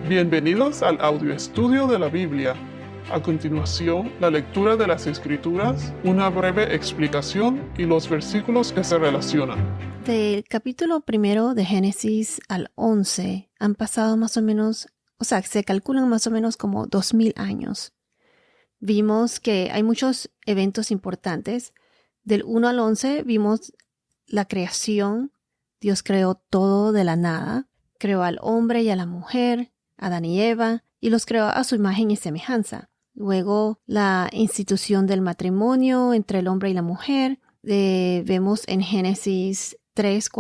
Bienvenidos al audio estudio de la Biblia. A continuación, la lectura de las Escrituras, una breve explicación y los versículos que se relacionan. Del capítulo 1 de Génesis al 11 han pasado más o menos, se calculan más o menos como 2000 años. Vimos que hay muchos eventos importantes. Del 1 al 11 vimos la creación. Dios creó todo de la nada. Creó al hombre y a la mujer, Adán y Eva, y los creó a su imagen y semejanza. Luego la institución del matrimonio entre el hombre y la mujer. Vemos en Génesis 3,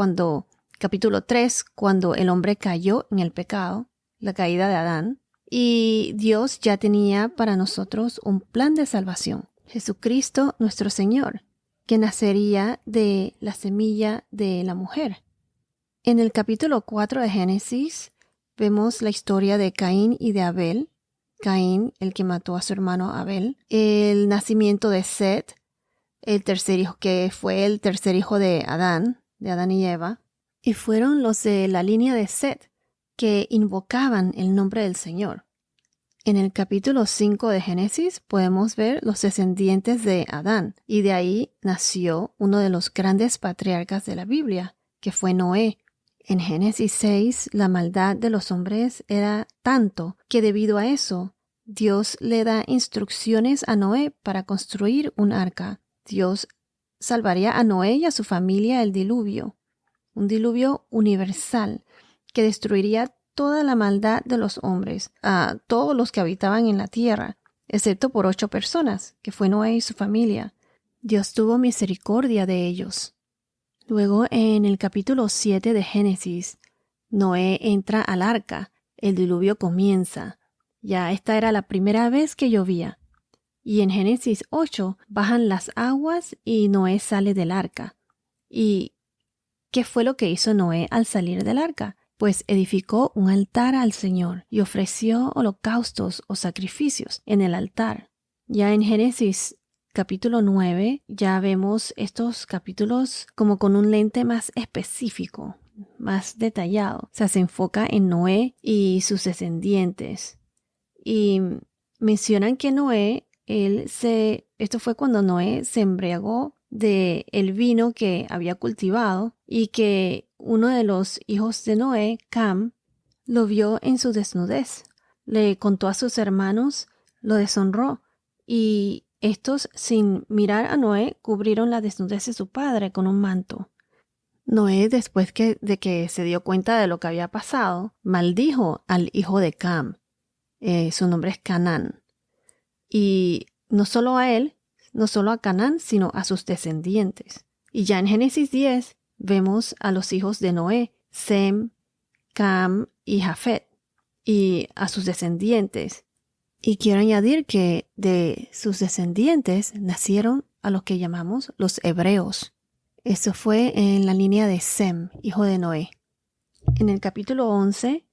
capítulo 3, cuando el hombre cayó en el pecado, la caída de Adán. Y Dios ya tenía para nosotros un plan de salvación. Jesucristo, nuestro Señor, que nacería de la semilla de la mujer. En el capítulo 4 de Génesis vemos la historia de Caín y de Abel. Caín, el que mató a su hermano Abel. El nacimiento de Set, el tercer hijo, que fue el tercer hijo de Adán y Eva. Y fueron los de la línea de Set que invocaban el nombre del Señor. En el capítulo 5 de Génesis podemos ver los descendientes de Adán, y de ahí nació uno de los grandes patriarcas de la Biblia, que fue Noé. En Génesis 6, la maldad de los hombres era tanto que debido a eso, Dios le da instrucciones a Noé para construir un arca. Dios salvaría a Noé y a su familia del diluvio, un diluvio universal que destruiría toda la maldad de los hombres, a todos los que habitaban en la tierra, excepto por 8 personas, que fue Noé y su familia. Dios tuvo misericordia de ellos. Luego, en el capítulo 7 de Génesis, Noé entra al arca, el diluvio comienza. Ya esta era la primera vez que llovía. Y en Génesis 8 bajan las aguas y Noé sale del arca. ¿Y qué fue lo que hizo Noé al salir del arca? Pues edificó un altar al Señor y ofreció holocaustos o sacrificios en el altar. Ya en Génesis capítulo 9 ya vemos estos capítulos como con un lente más específico, más detallado. O sea, se enfoca en Noé y sus descendientes. Y mencionan que Noé, esto fue cuando Noé se embriagó de el vino que había cultivado y que uno de los hijos de Noé, Cam, lo vio en su desnudez. Le contó a sus hermanos, lo deshonró y estos, sin mirar a Noé, cubrieron la desnudez de su padre con un manto. Noé, después de que se dio cuenta de lo que había pasado, maldijo al hijo de Cam. Su nombre es Canaán. Y no solo a él, no solo a Canaán, sino a sus descendientes. Y ya en Génesis 10 vemos a los hijos de Noé, Sem, Cam y Jafet, y a sus descendientes. Y quiero añadir que de sus descendientes nacieron a los que llamamos los hebreos. Eso fue en la línea de Sem, hijo de Noé. En el capítulo 11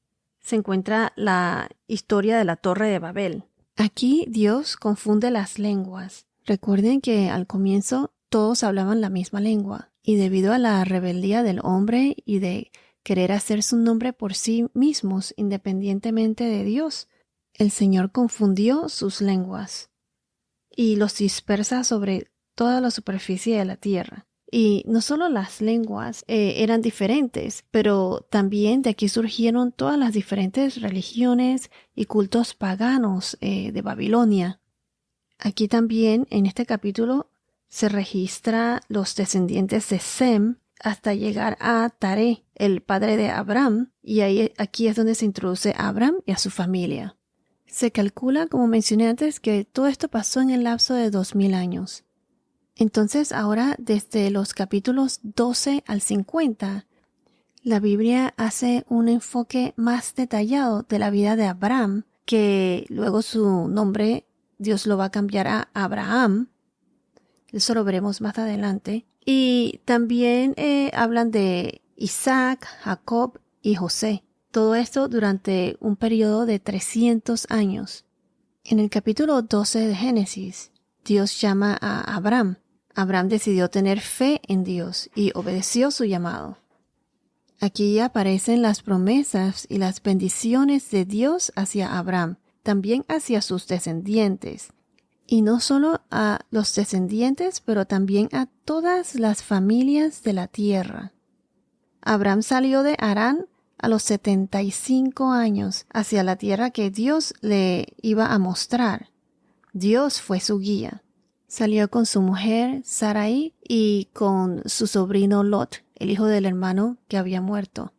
se encuentra la historia de la Torre de Babel. Aquí Dios confunde las lenguas. Recuerden que al comienzo todos hablaban la misma lengua y debido a la rebeldía del hombre y de querer hacerse un nombre por sí mismos independientemente de Dios, el Señor confundió sus lenguas y los dispersa sobre toda la superficie de la tierra. Y no solo las lenguas eran diferentes, pero también de aquí surgieron todas las diferentes religiones y cultos paganos de Babilonia. Aquí también, en este capítulo, se registra los descendientes de Sem hasta llegar a Taré, el padre de Abraham, y aquí es donde se introduce a Abraham y a su familia. Se calcula, como mencioné antes, que todo esto pasó en el lapso de 2000 años. Entonces, ahora, desde los capítulos 12 al 50, la Biblia hace un enfoque más detallado de la vida de Abraham, que luego su nombre Dios lo va a cambiar a Abraham. Eso lo veremos más adelante. Y también hablan de Isaac, Jacob y José. Todo esto durante un periodo de 300 años. En el capítulo 12 de Génesis, Dios llama a Abraham. Abraham decidió tener fe en Dios y obedeció su llamado. Aquí aparecen las promesas y las bendiciones de Dios hacia Abraham, también hacia sus descendientes. Y no solo a los descendientes, pero también a todas las familias de la tierra. Abraham salió de Harán a los 75 años hacia la tierra que Dios le iba a mostrar. Dios fue su guía. Salió con su mujer Sarai y con su sobrino Lot, el hijo del hermano que había muerto.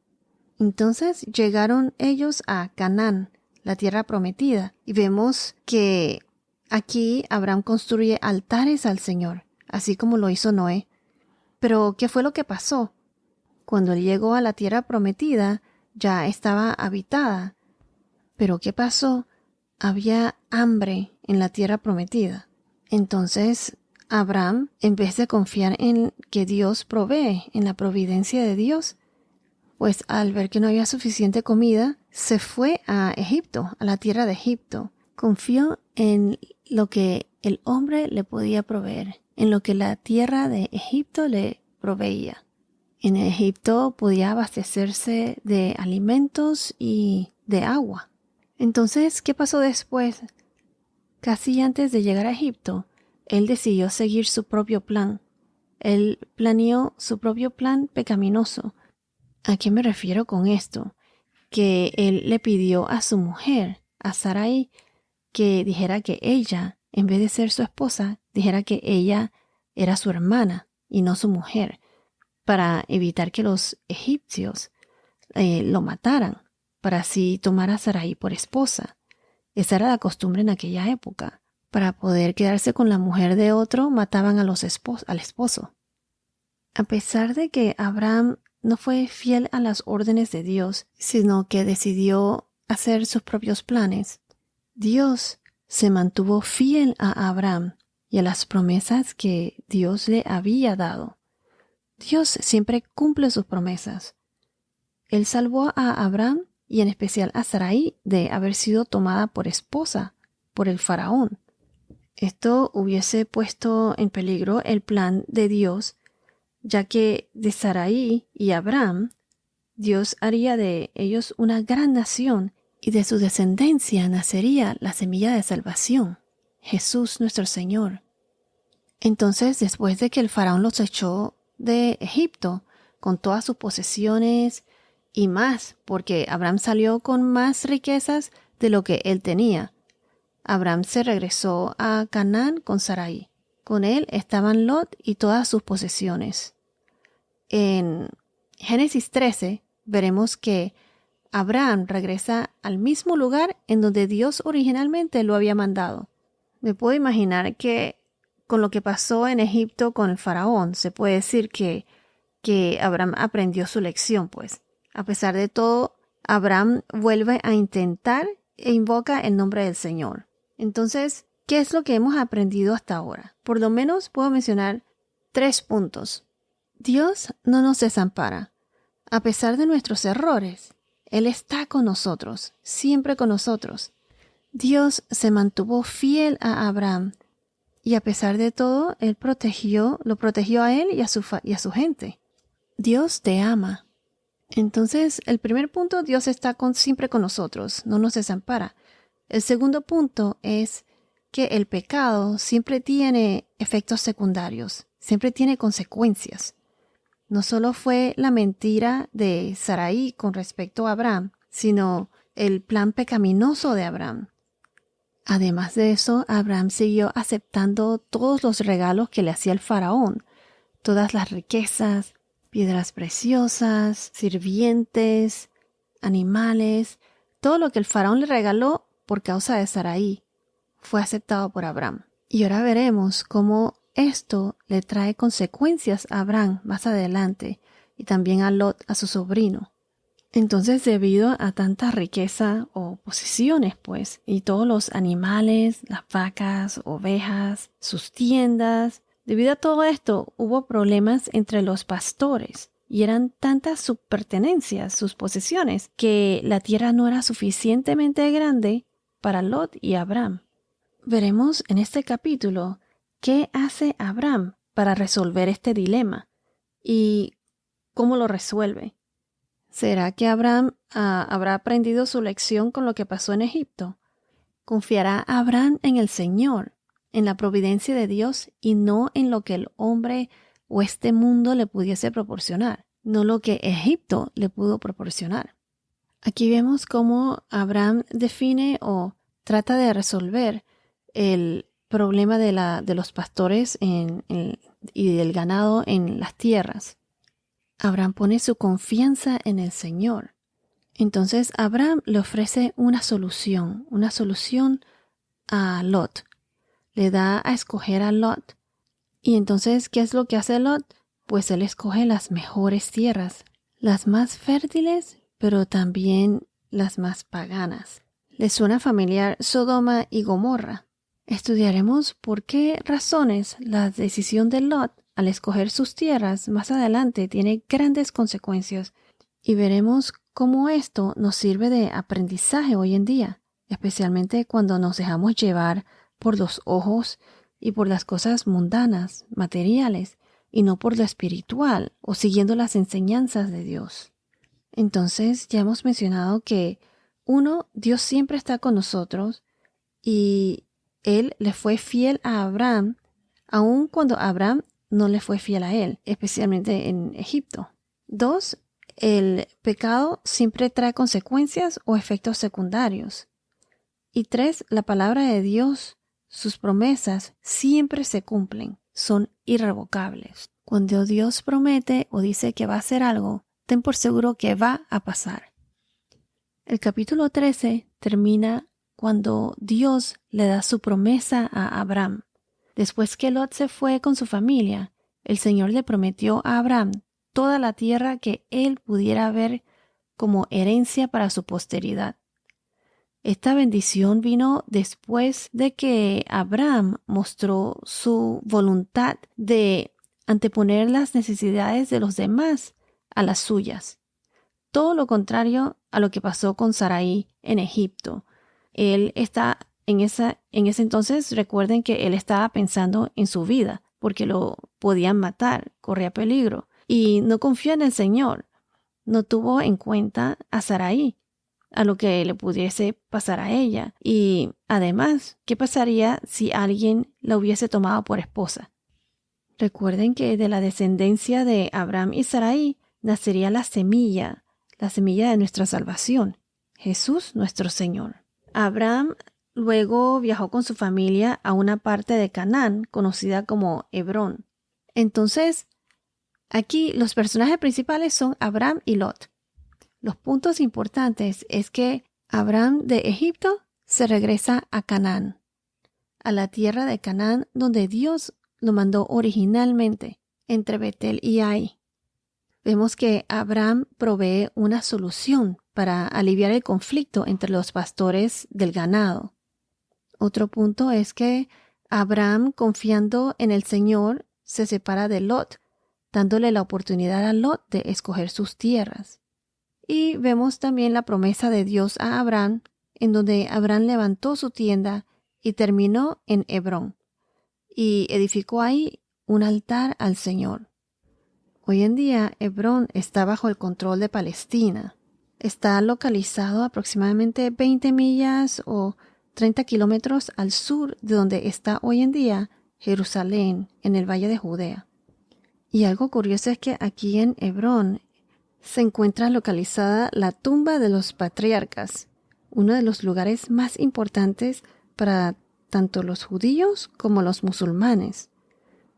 Entonces llegaron ellos a Canaán, la tierra prometida, y vemos que aquí Abraham construye altares al Señor, así como lo hizo Noé. Pero, ¿qué fue lo que pasó? Cuando él llegó a la tierra prometida, ya estaba habitada. Pero, ¿qué pasó? Había hambre en la tierra prometida. Entonces, Abraham, en vez de confiar en que Dios provee, en la providencia de Dios, pues al ver que no había suficiente comida, se fue a Egipto, a la tierra de Egipto. Confió en lo que el hombre le podía proveer, en lo que la tierra de Egipto le proveía. En Egipto podía abastecerse de alimentos y de agua. Entonces, ¿qué pasó después? Casi antes de llegar a Egipto, él decidió seguir su propio plan. Él planeó su propio plan pecaminoso. ¿A qué me refiero con esto? Que él le pidió a su mujer, a Sarai, que dijera que ella, en vez de ser su esposa, dijera que ella era su hermana y no su mujer, para evitar que los egipcios lo mataran, para así tomar a Sarai por esposa. Esa era la costumbre en aquella época. Para poder quedarse con la mujer de otro, mataban a al esposo. A pesar de que Abraham no fue fiel a las órdenes de Dios, sino que decidió hacer sus propios planes, Dios se mantuvo fiel a Abraham y a las promesas que Dios le había dado. Dios siempre cumple sus promesas. Él salvó a Abraham y en especial a Sarai de haber sido tomada por esposa por el faraón. Esto hubiese puesto en peligro el plan de Dios, ya que de Sarai y Abraham, Dios haría de ellos una gran nación y de su descendencia nacería la semilla de salvación, Jesús nuestro Señor. Entonces, después de que el faraón los echó de Egipto con todas sus posesiones y más, porque Abraham salió con más riquezas de lo que él tenía, Abraham se regresó a Canaán con Sarai. Con él estaban Lot y todas sus posesiones. En Génesis 13 veremos que Abraham regresa al mismo lugar en donde Dios originalmente lo había mandado. Me puedo imaginar que con lo que pasó en Egipto con el faraón, se puede decir que Abraham aprendió su lección, pues. A pesar de todo, Abraham vuelve a intentar e invoca el nombre del Señor. Entonces, ¿qué es lo que hemos aprendido hasta ahora? Por lo menos puedo mencionar 3 puntos. Dios no nos desampara. A pesar de nuestros errores, Él está con nosotros, siempre con nosotros. Dios se mantuvo fiel a Abraham y a pesar de todo, Él lo protegió a él y a su gente. Dios te ama. Entonces, el primer punto, Dios está siempre con nosotros, no nos desampara. El segundo punto es que el pecado siempre tiene efectos secundarios, siempre tiene consecuencias. No solo fue la mentira de Sarai con respecto a Abraham, sino el plan pecaminoso de Abraham. Además de eso, Abraham siguió aceptando todos los regalos que le hacía el faraón, todas las riquezas, piedras preciosas, sirvientes, animales, todo lo que el faraón le regaló por causa de Sarai fue aceptado por Abraham. Y ahora veremos cómo esto le trae consecuencias a Abraham más adelante y también a Lot, a su sobrino. Entonces, debido a tanta riqueza o posesiones, pues, y todos los animales, las vacas, ovejas, sus tiendas, debido a todo esto, hubo problemas entre los pastores. Y eran tantas sus pertenencias, sus posesiones, que la tierra no era suficientemente grande para Lot y Abraham. Veremos en este capítulo qué hace Abraham para resolver este dilema y cómo lo resuelve. ¿Será que Abraham habrá aprendido su lección con lo que pasó en Egipto? ¿Confiará Abraham en el Señor, en la providencia de Dios y no en lo que el hombre o este mundo le pudiese proporcionar, no lo que Egipto le pudo proporcionar? Aquí vemos cómo Abraham define o trata de resolver el problema de los pastores y del ganado en las tierras. Abraham pone su confianza en el Señor. Entonces Abraham le ofrece una solución a Lot. Le da a escoger a Lot. Y entonces, ¿qué es lo que hace Lot? Pues él escoge las mejores tierras, las más fértiles, pero también las más paganas. ¿Les suena familiar Sodoma y Gomorra? Estudiaremos por qué razones la decisión de Lot al escoger sus tierras más adelante tiene grandes consecuencias y veremos cómo esto nos sirve de aprendizaje hoy en día, especialmente cuando nos dejamos llevar por los ojos y por las cosas mundanas, materiales, y no por lo espiritual o siguiendo las enseñanzas de Dios. Entonces, ya hemos mencionado que Dios siempre está con nosotros y Él le fue fiel a Abraham, aun cuando Abraham no le fue fiel a Él, especialmente en Egipto. 2, el pecado siempre trae consecuencias o efectos secundarios. Y 3, la palabra de Dios, sus promesas siempre se cumplen, son irrevocables. Cuando Dios promete o dice que va a hacer algo, ten por seguro que va a pasar. El capítulo 13 termina cuando Dios le da su promesa a Abraham. Después que Lot se fue con su familia, el Señor le prometió a Abraham toda la tierra que él pudiera ver como herencia para su posteridad. Esta bendición vino después de que Abraham mostró su voluntad de anteponer las necesidades de los demás a las suyas. Todo lo contrario a lo que pasó con Sarai en Egipto. Él está en ese entonces, recuerden que él estaba pensando en su vida, porque lo podían matar, corría peligro, y no confió en el Señor. No tuvo en cuenta a Sarai, a lo que le pudiese pasar a ella. Y además, ¿qué pasaría si alguien la hubiese tomado por esposa? Recuerden que de la descendencia de Abraham y Sarai nacería la semilla de nuestra salvación, Jesús nuestro Señor. Abraham luego viajó con su familia a una parte de Canaán conocida como Hebrón. Entonces, aquí los personajes principales son Abraham y Lot. Los puntos importantes es que Abraham de Egipto se regresa a Canaán, a la tierra de Canaán donde Dios lo mandó originalmente, entre Betel y Ai. Vemos que Abraham provee una solución para aliviar el conflicto entre los pastores del ganado. Otro punto es que Abraham, confiando en el Señor, se separa de Lot, dándole la oportunidad a Lot de escoger sus tierras. Y vemos también la promesa de Dios a Abraham, en donde Abraham levantó su tienda y terminó en Hebrón, y edificó ahí un altar al Señor. Hoy en día, Hebrón está bajo el control de Palestina. Está localizado aproximadamente 20 millas o 30 kilómetros al sur de donde está hoy en día Jerusalén, en el Valle de Judea. Y algo curioso es que aquí en Hebrón se encuentra localizada la tumba de los patriarcas, uno de los lugares más importantes para tanto los judíos como los musulmanes.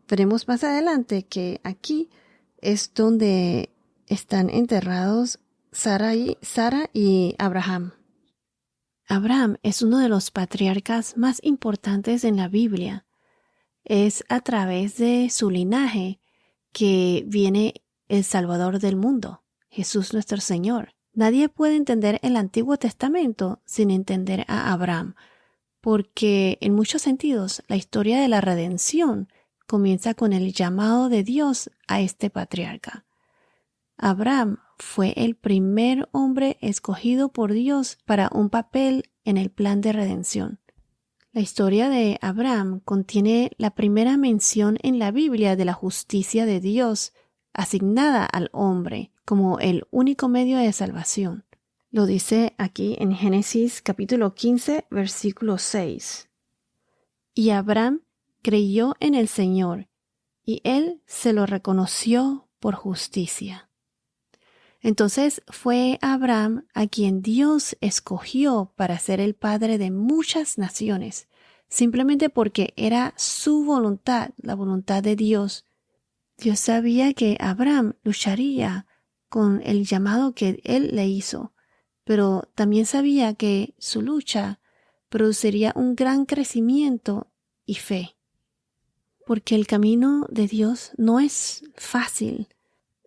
Veremos más adelante que aquí es donde están enterrados Sara y Abraham. Abraham es uno de los patriarcas más importantes en la Biblia. Es a través de su linaje que viene el Salvador del mundo, Jesús nuestro Señor. Nadie puede entender el Antiguo Testamento sin entender a Abraham, porque en muchos sentidos la historia de la redención comienza con el llamado de Dios a este patriarca. Abraham fue el primer hombre escogido por Dios para un papel en el plan de redención. La historia de Abraham contiene la primera mención en la Biblia de la justicia de Dios asignada al hombre como el único medio de salvación. Lo dice aquí en Génesis capítulo 15, versículo 6. Y Abraham creyó en el Señor, y él se lo reconoció por justicia. Entonces fue Abraham a quien Dios escogió para ser el padre de muchas naciones, simplemente porque era su voluntad, la voluntad de Dios. Dios sabía que Abraham lucharía con el llamado que él le hizo, pero también sabía que su lucha produciría un gran crecimiento y fe. Porque el camino de Dios no es fácil.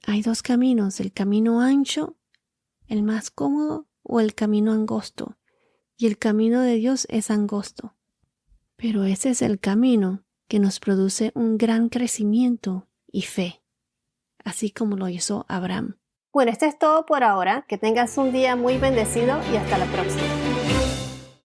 Hay dos caminos, el camino ancho, el más cómodo, o el camino angosto. Y el camino de Dios es angosto. Pero ese es el camino que nos produce un gran crecimiento y fe, así como lo hizo Abraham. Bueno, esto es todo por ahora. Que tengas un día muy bendecido y hasta la próxima.